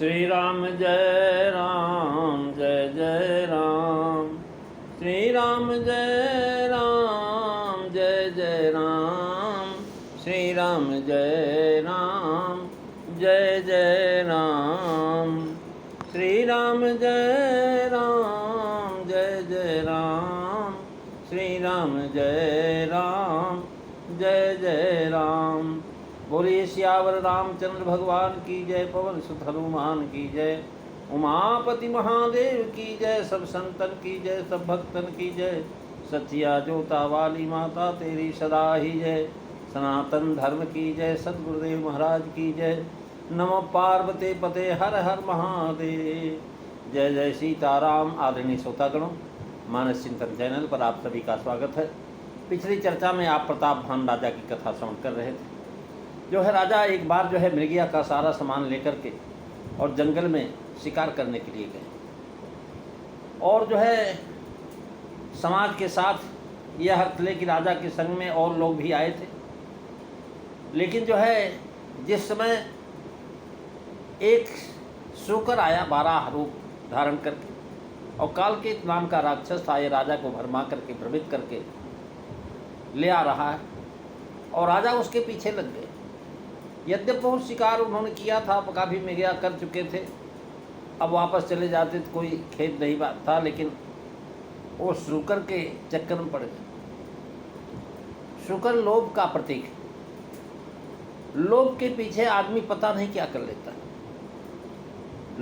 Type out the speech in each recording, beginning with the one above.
श्री राम जय राम जय जय राम। श्री राम जय राम जय जय राम। श्री राम जय राम जय जय राम। श्री राम जय राम जय जय राम। श्री राम जय राम जय जय राम। बोलिए सियावर रामचंद्र भगवान की जय। पवन सुत हनुमान की जय। उमापति महादेव की जय। सब संतन की जय, सब भक्तन की जय। सत्या जोता वाली माता तेरी सदा ही जय। सनातन धर्म की जय। सतगुरुदेव महाराज की जय। नमो पार्वती पते हर हर महादेव। जय जय सीताराम। आदरणीय श्रोतागणों, मानस चिंतन चैनल पर आप सभी का स्वागत है। पिछली चर्चा में आप प्रताप भान राजा की कथा श्रवण कर रहे थे। जो है राजा एक बार जो है मृगिया का सारा सामान लेकर के और जंगल में शिकार करने के लिए गए, और जो है समाज के साथ यह अर्थ ले कि राजा के संग में और लोग भी आए थे। लेकिन जो है जिस समय एक सूकर आया 12 रूप धारण करके, और कालकेत नाम का राक्षस था, ये राजा को भरमा करके भ्रमित करके ले आ रहा है, और राजा उसके पीछे लग गए। यद्यपि बहुत शिकार उन्होंने किया था, काफ़ी मृगिया कर चुके थे, अब वापस चले जाते तो कोई खेद नहीं बात था, लेकिन वो शुकर के चक्कर में पड़ गए। शुकर लोभ का प्रतीक है। लोभ के पीछे आदमी पता नहीं क्या कर लेता है।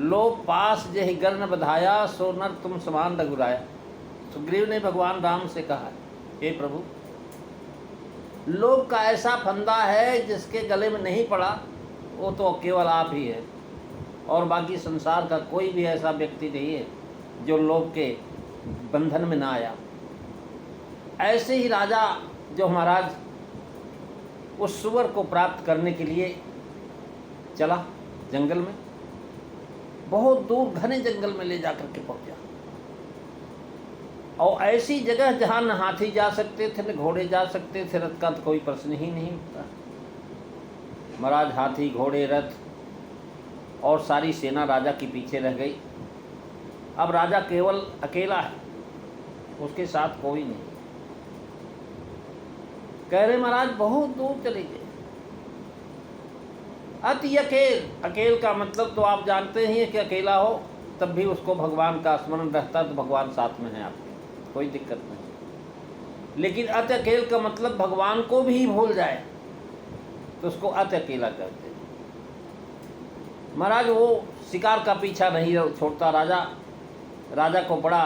लोभ पास जहि गर न बधाया, सो नर तुम समान रघुराया। सुग्रीव ने भगवान राम से कहा, हे प्रभु, लोभ का ऐसा फंदा है जिसके गले में नहीं पड़ा वो तो केवल आप ही है, और बाकी संसार का कोई भी ऐसा व्यक्ति नहीं है जो लोभ के बंधन में ना आया। ऐसे ही राजा जो महाराज उस सुअर को प्राप्त करने के लिए चला जंगल में, बहुत दूर घने जंगल में ले जाकर के पहुंचा, और ऐसी जगह जहाँ न हाथी जा सकते थे, न घोड़े जा सकते थे, रथ का तो कोई प्रश्न ही नहीं उठता। महाराज हाथी, घोड़े, रथ और सारी सेना राजा के पीछे रह गई। अब राजा केवल अकेला है, उसके साथ कोई नहीं। कह रहे महाराज बहुत दूर चले गए। अति अकेल, अकेल का मतलब तो आप जानते ही हैं कि अकेला हो तब भी उसको भगवान का स्मरण रहता, तो भगवान साथ में है आपके, कोई दिक्कत नहीं। लेकिन अति अकेल का मतलब भगवान को भी भूल जाए तो उसको अति अकेला कहते हैं। महाराज वो शिकार का पीछा नहीं छोड़ता। राजा को बड़ा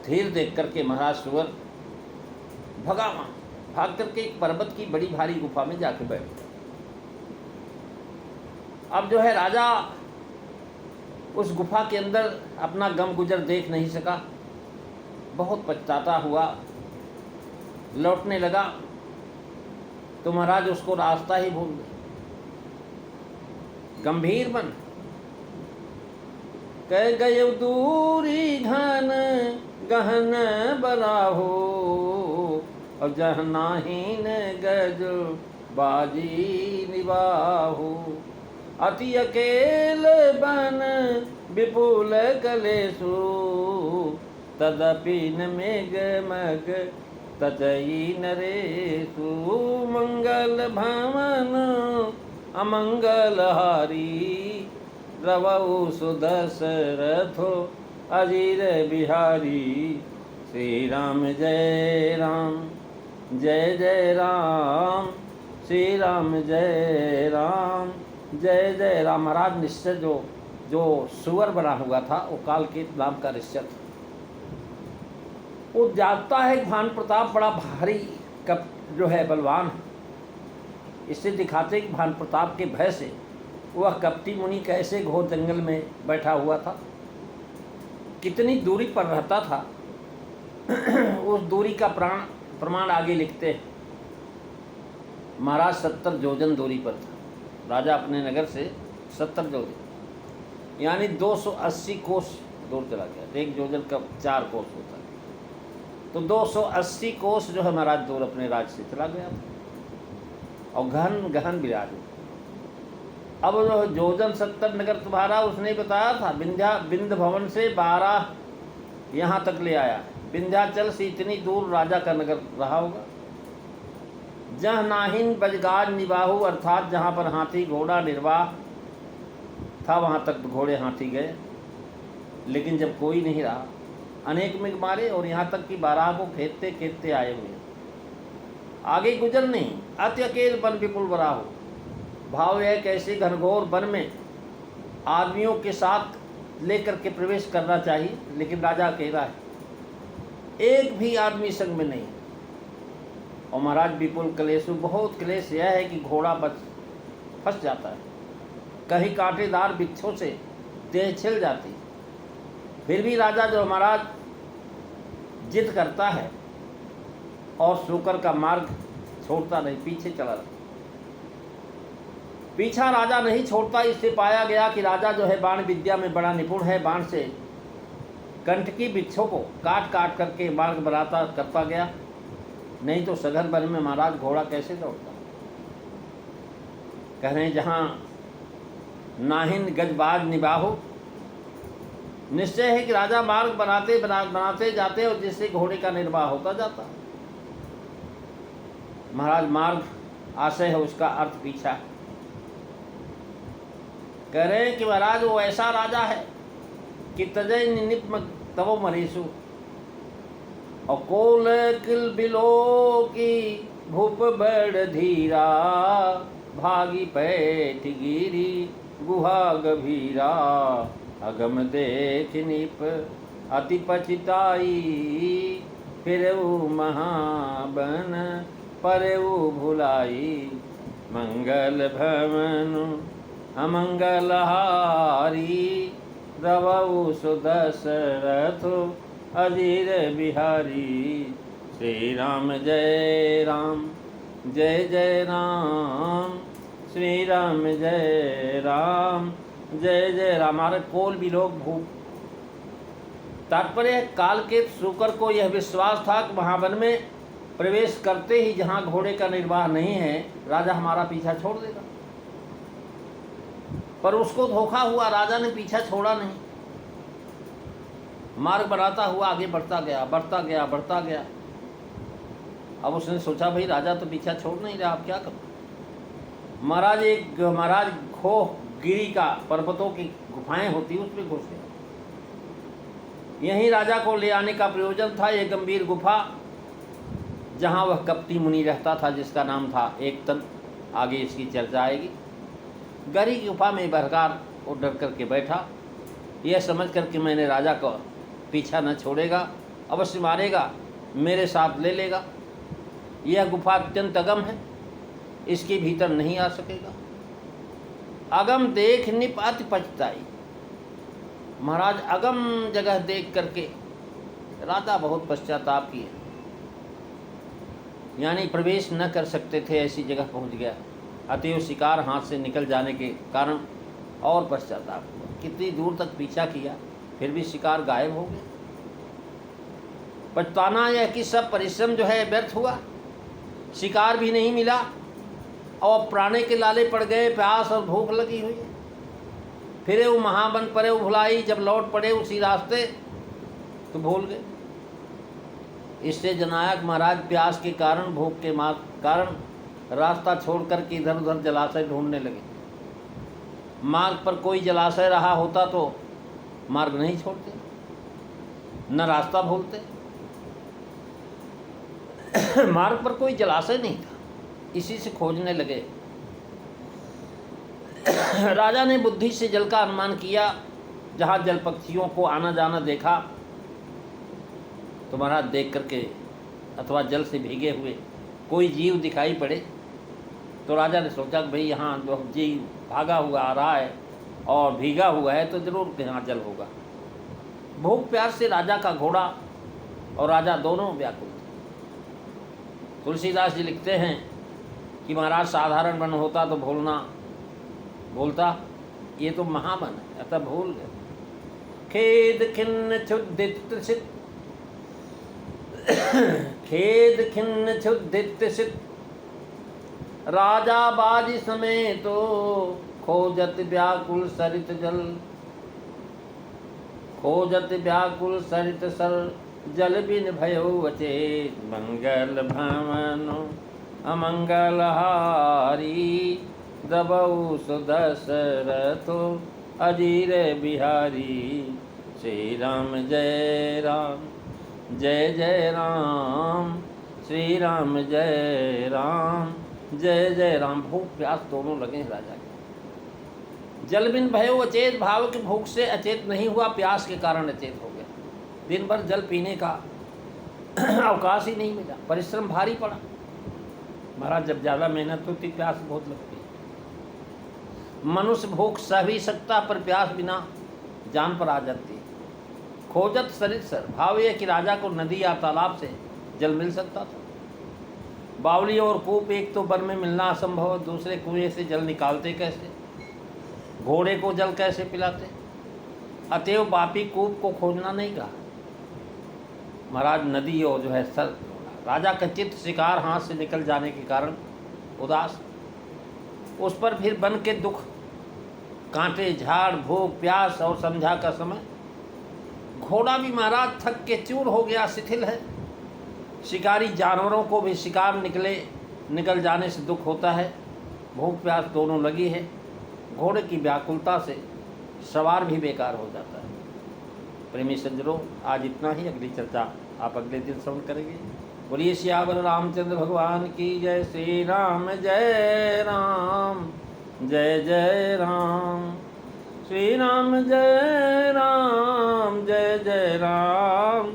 धीर देख करके महाराज सुअर भगा, वहाँ भाग करके एक पर्वत की बड़ी भारी गुफा में जाके बैठ गया। अब जो है राजा उस गुफा के अंदर अपना गम गुजर देख नहीं सका, बहुत पछताता हुआ लौटने लगा, तो महाराज उसको रास्ता ही भूल गए। गंभीर मन कह गए दूरी घन गहन बराहो, और जह नाहीन गज बाजी निबाहो। अति अकेल बन विपुल कलेसु, तदपि न मेघ मग तजई नरेसु। मंगल भवन अमंगल हारी, द्रवऊ सुदशरथो अजीर बिहारी। श्री राम जय राम जय जय राम। श्री राम जय राम जय जय राम। महाराज निश्चय जो सुअर बना हुआ था वो कालकेत नाम का निश्चय था। वो जानता है भान प्रताप बड़ा भारी कप जो है बलवान है। इससे दिखाते कि भान प्रताप के भय से वह कपटी मुनि कैसे घोर जंगल में बैठा हुआ था, कितनी दूरी पर रहता था। उस दूरी का प्रमाण आगे लिखते हैं। महाराज 70 योजन दूरी पर था। राजा अपने नगर से 70 योजन यानी 280 कोस दूर चला गया। एक योजन का 4 कोस होता है, तो 280 कोस जो है महाराज दूर अपने राज से चला गया, और गहन गहन विराज। अब जो जोजन 70 नगर तुम्हारा उसने बताया था, विंध्य भवन से 12 यहाँ तक ले आया। विंध्याचल से इतनी दूर राजा का नगर रहा होगा। जह नाहिन बजगाज निबाहु, अर्थात जहाँ पर हाथी घोड़ा निर्वाह था वहाँ तक घोड़े हाथी गए, लेकिन जब कोई नहीं रहा, अनेक मिग मारे और यहाँ तक कि 12 को खेदते खेदते आए हुए, आगे गुजर नहीं। अति अकेल वन विपुल बराहो, भाव है कैसे घनघोर वन में आदमियों के साथ लेकर के प्रवेश करना चाहिए, लेकिन राजा अकेला है, एक भी आदमी संग में नहीं। और महाराज विपुल क्लेशु, बहुत क्लेश यह है कि घोड़ा फंस जाता है, कहीं कांटेदार वृक्षों से देह छिल जाती। फिर भी राजा जो महाराज जिद करता है और शूकर का मार्ग छोड़ता नहीं, पीछे चला रहता। पीछा राजा नहीं छोड़ता, इससे पाया गया कि राजा जो है बाण विद्या में बड़ा निपुण है। बाण से कंटकी वृक्षों को काट काट करके मार्ग बनाता करता गया, नहीं तो सघन वन में महाराज घोड़ा कैसे दौड़ता। कह रहे हैं जहाँ नाहिन गजबाज निबाहु, निश्चय है कि राजा मार्ग बनाते जाते और जिससे घोड़े का निर्वाह होता जाता। महाराज मार्ग आशय है, उसका अर्थ पीछा है। कह रहे हैं कि महाराज वो ऐसा राजा है कि तजय निप तवो मरीसु, और कोल किल बिलो की भूप बड़ धीरा, भागी पैठ गिरी गुहा गभीरा, अगम देख निप अति पछताई, फिरऊ महाबन परऊ भुलाई, मंगल भवन अमंगल हारी, रवऊ सुदशरथ अधीर बिहारी। श्री राम जय राम, जय जय राम, श्री राम जय राम, जय जय राम। हमारे कोल भी लोग भूप, तात्पर्य काल के शूकर को यह विश्वास था कि महावन में प्रवेश करते ही जहाँ घोड़े का निर्वाह नहीं है, राजा हमारा पीछा छोड़ देगा। पर उसको धोखा हुआ, राजा ने पीछा छोड़ा नहीं, मार्ग बनाता हुआ आगे बढ़ता गया। अब उसने सोचा भाई राजा तो पीछा छोड़ नहीं रहा, अब क्या करूं। महाराज खोह गिरी का पर्वतों की गुफाएं होती, उसमें घुस गया। यहीं राजा को ले आने का प्रयोजन था। यह गंभीर गुफा जहाँ वह कपटी मुनि रहता था, जिसका नाम था एकतन, आगे इसकी चर्चा आएगी। गरी गुफा में बहरकार वो डर करके बैठा, यह समझ कर कि मैंने राजा को पीछा न छोड़ेगा, अवश्य मारेगा, मेरे साथ ले लेगा। यह गुफा अत्यंत अगम है, इसके भीतर नहीं आ सकेगा। अगम देख निप अति पछताई, महाराज अगम जगह देख करके राजा बहुत पश्चाताप किए, यानी प्रवेश न कर सकते थे, ऐसी जगह पहुंच गया। अतएव शिकार हाथ से निकल जाने के कारण और पश्चाताप हुआ। कितनी दूर तक पीछा किया, फिर भी शिकार गायब हो गया। पछताना यह कि सब परिश्रम जो है व्यर्थ हुआ, शिकार भी नहीं मिला और प्राणे के लाले पड़ गए, प्यास और भूख लगी हुई है। फिर वो महाबन परे वो भुलाई, जब लौट पड़े उसी रास्ते तो भूल गए। इससे जननायक महाराज प्यास के कारण, भूख के कारण रास्ता छोड़ करके इधर उधर जलाशय ढूंढने लगे। मार्ग पर कोई जलाशय रहा होता तो मार्ग नहीं छोड़ते, न रास्ता भूलते। मार्ग पर कोई जलाशय नहीं था, इसी से खोजने लगे। राजा ने बुद्धि से जल का अनुमान किया, जहाँ जल पक्षियों को आना जाना देखा तो महाराज देख करके अथवा जल से भीगे हुए कोई जीव दिखाई पड़े तो राजा ने सोचा कि भाई यहाँ जो जीव भागा हुआ आ रहा है और भीगा हुआ है तो जरूर यहाँ जल होगा। भूख प्यास से राजा का घोड़ा और राजा दोनों व्याकुल थे। तुलसीदास जी लिखते हैं कि महाराज साधारण वन होता तो बोलता, ये तो महावन है, अतः भूल गए। खेद खिन्न क्षुद्धित सित, खेद खिन्न क्षुद्धित सित, राजा बाज समय तो खोजत व्याकुल सरित जल, खोजत व्याकुल सरित सर, जल बिन भयो अचेत, मंगल भवनो अमंगल हारी, दबऊ सुदशरथो अजीर बिहारी। श्री राम जय राम, जय जय राम, श्री राम जय राम, जय जय राम। भूख प्यास दोनों लगे हैं राजा के। जल बिन भयो अचेत, भाव की भूख से अचेत नहीं हुआ, प्यास के कारण अचेत हो गया। दिन भर जल पीने का अवकाश ही नहीं मिला, परिश्रम भारी पड़ा। महाराज जब ज़्यादा मेहनत होती प्यास बहुत लगती है। मनुष्य भूख सह भी सकता, पर प्यास बिना जान पर आ जाती है। खोजत सरित सर, भाव यह कि राजा को नदी या तालाब से जल मिल सकता था। बावली और कूप, एक तो वन में मिलना असंभव, दूसरे कुएं से जल निकालते कैसे, घोड़े को जल कैसे पिलाते। अतएव पापी कूप को खोजना नहीं कहा। महाराज नदी और जो है सर, राजा का चित्त शिकार हाथ से निकल जाने के कारण उदास, उस पर फिर बन के दुख, कांटे, झाड़, भूख, प्यास और संध्या का समय। घोड़ा भी महाराज थक के चूर हो गया, शिथिल है। शिकारी जानवरों को भी शिकार निकल जाने से दुख होता है। भूख प्यास दोनों लगी है। घोड़े की व्याकुलता से सवार भी बेकार हो जाता है। प्रेमी सज्जनों, आज इतना ही, अगली चर्चा आप अगले दिन श्रवण करेंगे। बोलिए सियावर रामचंद्र भगवान की जय। श्री राम जय राम, जय जय राम, श्री राम जय राम, जय जय राम,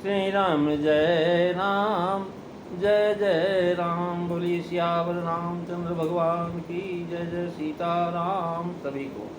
श्री राम जय राम, जय जय राम। बोलिए सियावर रामचंद्र भगवान की जय। जय सीताराम। सभी को